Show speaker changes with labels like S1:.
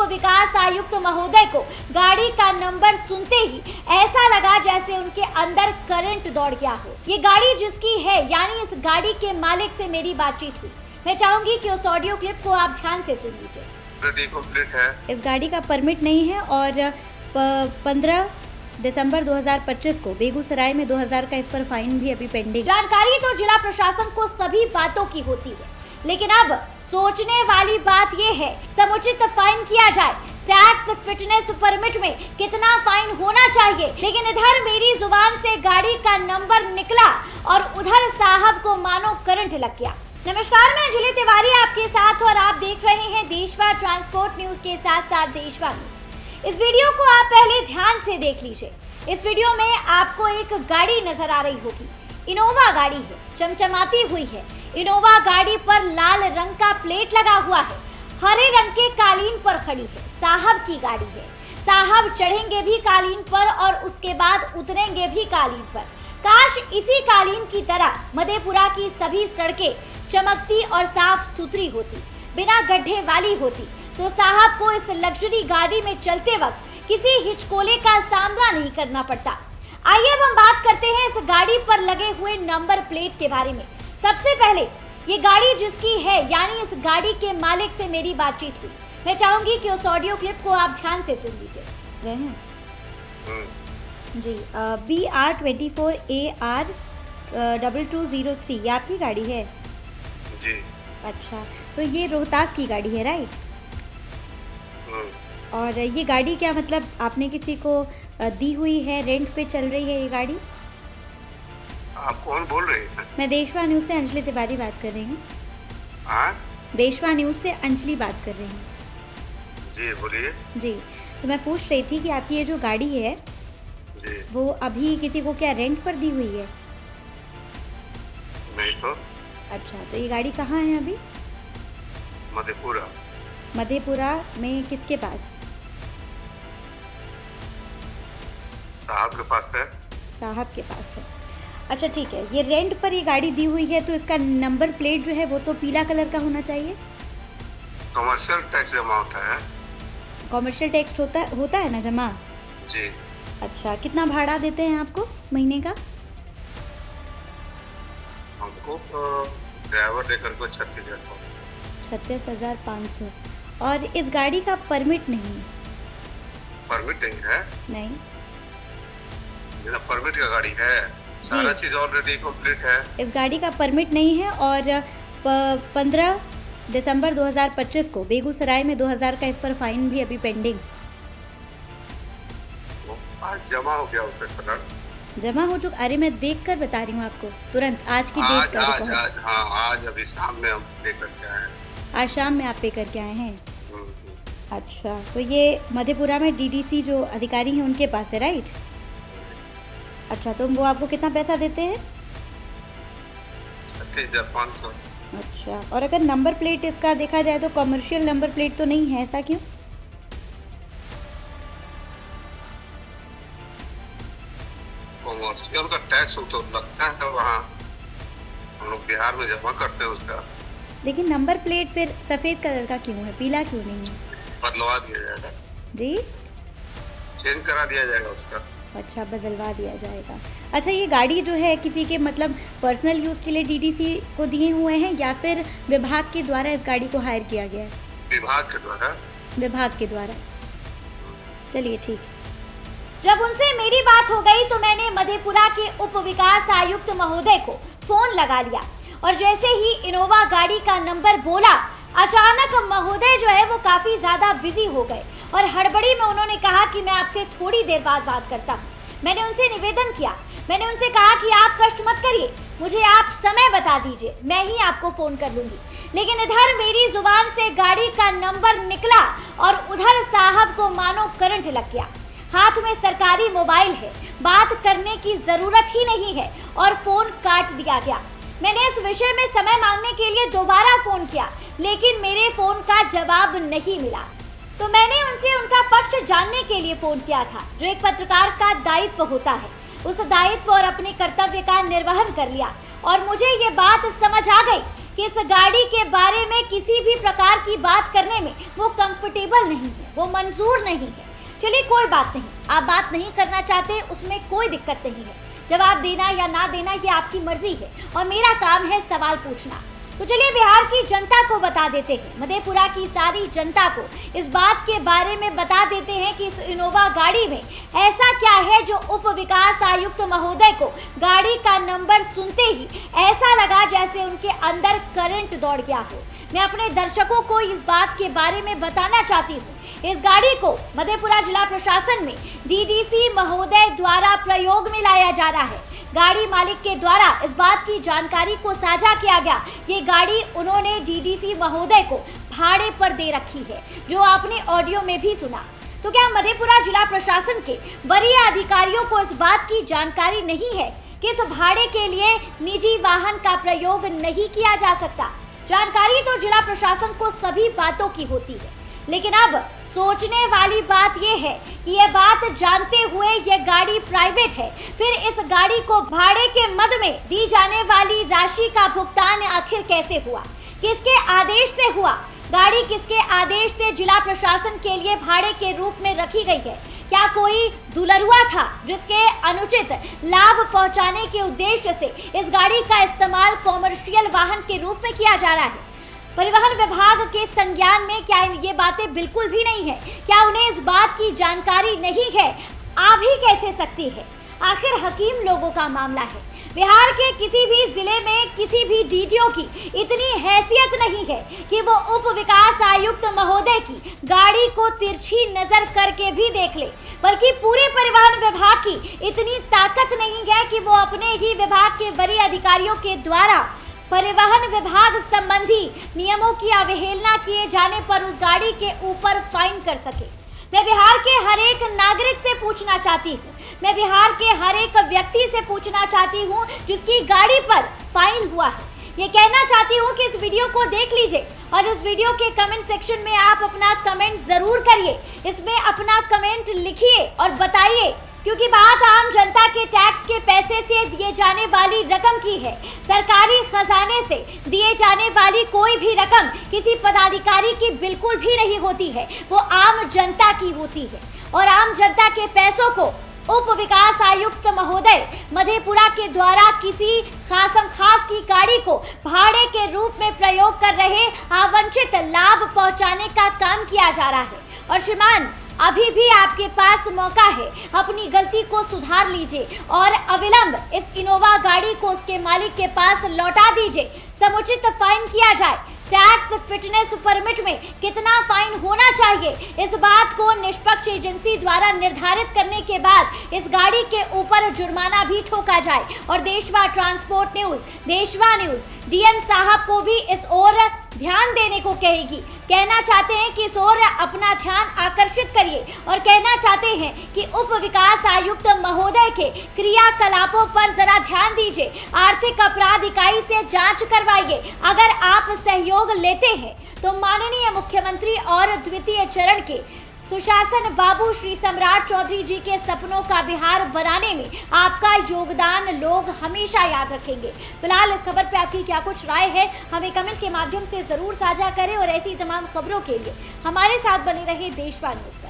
S1: विकास आयुक्त महोदय को गाड़ी का नंबर सुनते ही ऐसा लगा जैसे उनके अंदर करंट दौड़ गया हो। ये गाड़ी जिसकी है, यानी इस गाड़ी के मालिक से मेरी बातचीत हुई। मैं चाहूंगी कि उस ऑडियो क्लिप को आप ध्यान से सुन लीजिए।
S2: कंप्लीट है।
S1: इस गाड़ी का परमिट नहीं है और 15 दिसंबर 2025 को बेगूसराय में 2000 का इस पर फाइन भी अभी पेंडिंग। जानकारी तो जिला प्रशासन को सभी बातों की होती है, लेकिन अब सोचने वाली बात यह है समुचित फाइन किया जाए। टैक्स फिटनेस परमिट में कितना फाइन होना चाहिए, लेकिन इधर मेरी जुबान से गाड़ी का नंबर निकला और उधर साहब को मानो करंट लग गया। नमस्कार, मैं अंजलि तिवारी आपके साथ और आप देख रहे हैं देशवा ट्रांसपोर्ट न्यूज के साथ साथ देशवा न्यूज। इस वीडियो को आप पहले ध्यान से देख लीजिए। इस वीडियो में आपको एक गाड़ी नजर आ रही होगी। इनोवा गाड़ी है, चमचमाती हुई है। इनोवा गाड़ी पर लाल रंग का प्लेट लगा हुआ है, हरे रंग के कालीन पर खड़ी है। साहब की गाड़ी है। साहब चढ़ेंगे भी कालीन पर और उसके बाद उतरेंगे भी कालीन पर। काश इसी कालीन की तरह मधेपुरा की सभी सड़कें चमकती और साफ सुथरी होती, बिना गड्ढे वाली होती, तो साहब को इस लग्जरी गाड़ी में चलते वक्त किसी हिचकोले का सामना नहीं करना पड़ता। आइए अब हम बात करते हैं इस गाड़ी पर लगे हुए नंबर प्लेट के बारे में। सबसे पहले ये गाड़ी जिसकी है, यानी इस गाड़ी के मालिक से मेरी बातचीत हुई। मैं चाहूंगी कि उस ऑडियो क्लिप को आप ध्यान से सुन लीजिए। रहे हैं जी। BR24AR 2203 ये आपकी गाड़ी है
S2: जी।
S1: अच्छा, तो ये रोहतास की गाड़ी है, राइट? और ये गाड़ी क्या मतलब आपने किसी को दी हुई है, रेंट पे चल रही है ये गाड़ी?
S2: आप कौन बोल रहे हैं?
S1: मैं देशवा न्यूज से अंजलि तिवारी बात कर रही हूँ। देशवा न्यूज से अंजलि बात कर रही हूँ।
S2: जी बोलिए।
S1: जी, तो मैं पूछ रही थी कि आपकी ये जो गाड़ी है
S2: जी,
S1: वो अभी किसी को क्या रेंट पर दी हुई है?
S2: नहीं तो।
S1: अच्छा, तो ये गाड़ी कहाँ है अभी?
S2: मधेपुरा।
S1: मधेपुरा में किसके पास?
S2: साहब के पास है।
S1: साहब के पास है। अच्छा ठीक है, ये रेंट पर ये गाड़ी दी हुई है तो इसका नंबर प्लेट जो है वो तो पीला कलर का होना चाहिए।
S2: कमर्शियल टैक्स जमा होता है।
S1: कॉमर्शियल टैक्स होता है ना जमा?
S2: जी।
S1: अच्छा, कितना भाड़ा देते हैं आपको महीने का?
S2: हमको ड्राइवर देकर को
S1: 36,500। और इस गाड़ी का परमिट नहीं है?
S2: परमिट नहीं है।
S1: नहीं,
S2: बिना परमिट का गाड़ी है। सारा चीज ऑलरेडी कंप्लीट है।
S1: इस गाड़ी का परमिट नहीं है और 15 दिसंबर 2025 को बेगूसराय में 2000 का इस पर फाइन भी अभी पेंडिंग।
S2: आज जमा हो गया उसका सर।
S1: जमा हो चुका? अरे मैं देख कर बता रही हूँ आपको, तुरंत आज की डेट का।
S2: आज अभी शाम में हम पे करके आए हैं।
S1: आज शाम में आप पे करके आए हैं? अच्छा, तो ये मधेपुरा में डीडीसी जो अधिकारी हैं उनके पास है, राइट? अच्छा, तो वो आपको कितना पैसा देते हैं?
S2: 36,500।
S1: अच्छा, और अगर नंबर प्लेट इसका देखा जाए तो कमर्शियल नंबर प्लेट तो नहीं है, ऐसा क्यों?
S2: कमर्शियल का टैक्स तो लगता है वहाँ, हम लोग बिहार में जमा करते हैं उसका।
S1: लेकिन नंबर प्लेट फिर सफ़ेद कलर का क्यों है, पीला क्यों नहीं है?
S2: बदलवा दिया जाएगा
S1: जी,
S2: चेंज करा दिया जाएगा उसका।
S1: अच्छा, बदलवा दिया जाएगा। अच्छा, ये गाड़ी जो है किसी के मतलब पर्सनल यूज़ के लिए डीडीसी को दिए हुए हैं या फिर विभाग के द्वारा इस गाड़ी को हायर किया गया है?
S2: विभाग के द्वारा।
S1: विभाग के द्वारा, चलिए ठीक है। जब उनसे मेरी बात हो गई तो मैंने मधेपुरा के उप विकास आयुक्त महोदय को फोन लगा लिया और जैसे ही इनोवा गाड़ी का नंबर बोला, अचानक महोदय जो है वो काफी ज्यादा बिजी हो गए और हड़बड़ी में उन्होंने कहा कि मैं आपसे थोड़ी देर बाद बात करता हूँ। मैंने उनसे निवेदन किया, मैंने उनसे कहा कि आप कष्ट मत करिए, मुझे आप समय बता दीजिए, मैं ही आपको फोन कर लूंगी। लेकिन इधर मेरी जुबान से गाड़ी का नंबर निकला और उधर साहब को मानो करंट लग गया। हाथ में सरकारी मोबाइल है, बात करने की जरूरत ही नहीं है और फोन काट दिया गया। मैंने इस विषय में समय मांगने के लिए दोबारा फोन किया, लेकिन मेरे फोन का जवाब नहीं मिला। तो मैंने उनसे उनका पक्ष जानने के लिए फोन किया था, जो एक पत्रकार का दायित्व होता है। उस दायित्व और अपने कर्तव्य का निर्वहन कर लिया और मुझे ये बात समझ आ गई कि इस गाड़ी के बारे में किसी भी प्रकार की बात करने में वो कंफर्टेबल नहीं है, वो मंजूर नहीं है। चलिए कोई बात नहीं, आप बात नहीं करना चाहते, उसमें कोई दिक्कत नहीं है। जवाब देना या ना देना ये आपकी मर्जी है और मेरा काम है सवाल पूछना। तो चलिए बिहार की जनता को बता देते हैं, मधेपुरा की सारी जनता को इस बात के बारे में बता देते हैं कि इस इनोवा गाड़ी में ऐसा क्या है जो उप विकास आयुक्त महोदय को गाड़ी का नंबर सुनते ही ऐसा लगा जैसे उनके अंदर करंट दौड़ गया हो। मैं अपने दर्शकों को इस बात के बारे में बताना चाहती हूँ। इस गाड़ी को मधेपुरा जिला प्रशासन में डीडीसी महोदय द्वारा प्रयोग में लाया जा रहा है। गाड़ी मालिक के द्वारा इस बात की जानकारी को साझा किया गया। ये गाड़ी उन्होंने डीडीसी महोदय को भाड़े पर दे रखी है, जो आपने ऑडियो में भी सुना। तो क्या मधेपुरा जिला प्रशासन के वरीय अधिकारियों को इस बात की जानकारी नहीं है कि इस भाड़े के लिए निजी वाहन का प्रयोग नहीं किया जा सकता? जानकारी तो जिला प्रशासन को सभी बातों की होती है, लेकिन अब सोचने वाली बात यह है कि यह बात जानते हुए यह गाड़ी प्राइवेट है, फिर इस गाड़ी को भाड़े के मद में दी जाने वाली राशि का भुगतान आखिर कैसे हुआ, किसके आदेश से हुआ? गाड़ी किसके आदेश से जिला प्रशासन के लिए भाड़े के रूप में रखी गई है? क्या कोई दुलरुआ था जिसके अनुचित लाभ पहुंचाने के उद्देश्य से इस गाड़ी का इस्तेमाल कॉमर्शियल वाहन के रूप में किया जा रहा है? परिवहन विभाग के संज्ञान में क्या ये बातें बिल्कुल भी नहीं है? क्या उन्हें इस बात की जानकारी नहीं है? आ भी कैसे सकती है? आखिर हकीम लोगों का मामला है। बिहार के किसी भी जिले में किसी भी डीडीओ की इतनी हैसियत नहीं है कि वो उप विकास आयुक्त महोदय की गाड़ी को तिरछी नजर करके भी देख ले, बल्कि पूरे परिवहन विभाग की इतनी ताकत नहीं है कि वो अपने ही विभाग के वरीय अधिकारियों के द्वारा परिवहन विभाग संबंधी नियमों की अवहेलना किए जाने पर उस गाड़ी के ऊपर फाइन कर सके। मैं बिहार के हर एक नागरिक से पूछना चाहती हूँ, मैं बिहार के हर एक व्यक्ति से पूछना चाहती हूँ जिसकी गाड़ी पर फाइन हुआ है। ये कहना चाहती हूँ कि इस वीडियो को देख लीजिए और इस वीडियो के कमेंट सेक्शन में आप अपना कमेंट जरूर करिए, इसमें अपना कमेंट लिखिए और बताइए, क्योंकि बात आम जनता के टैक्स के पैसे से दिए जाने वाली रकम की है। सरकारी खजाने से दिए जाने वाली कोई भी रकम किसी पदाधिकारी की बिल्कुल भी नहीं होती है, वो आम जनता की होती है। और आम जनता के पैसों को उप विकास आयुक्त महोदय मधेपुरा के द्वारा किसी खास की गाड़ी को भाड़े के रूप में प्रयोग कर रहे अवांछित लाभ पहुंचाने का काम किया जा रहा है। और श्रीमान, अभी भी आपके पास मौका है, अपनी गलती को सुधार लीजिए और अविलंब इस इनोवा गाड़ी को उसके मालिक के पास लौटा दीजिए। समुचित फाइन किया जाए। टैक्स फिटनेस परमिट में कितना फाइन होना चाहिए, इस बात को निष्पक्ष एजेंसी द्वारा निर्धारित करने के बाद इस गाड़ी के ऊपर जुर्माना भी ठोका जाए। और देशवा ट्रांसपोर्ट न्यूज, देशवा न्यूज डीएम साहब को भी इस ओर ध्यान देने को कहेगी। कहना चाहते हैं कि इस ओर अपना ध्यान आकर्षित करिए और कहना चाहते हैं कि उप विकास आयुक्त महोदय के क्रियाकलापों पर जरा ध्यान दीजिए। आर्थिक अपराध इकाई से जांच करवाइए। अगर आप सहयोग लेते हैं तो माननीय मुख्यमंत्री और द्वितीय चरण के सुशासन बाबू श्री सम्राट चौधरी जी के सपनों का बिहार बनाने में आपका योगदान लोग हमेशा याद रखेंगे। फिलहाल इस खबर पे आपकी क्या कुछ राय है, हमें कमेंट के माध्यम से जरूर साझा करें और ऐसी तमाम खबरों के लिए हमारे साथ बने रहे देशवा न्यूज पर।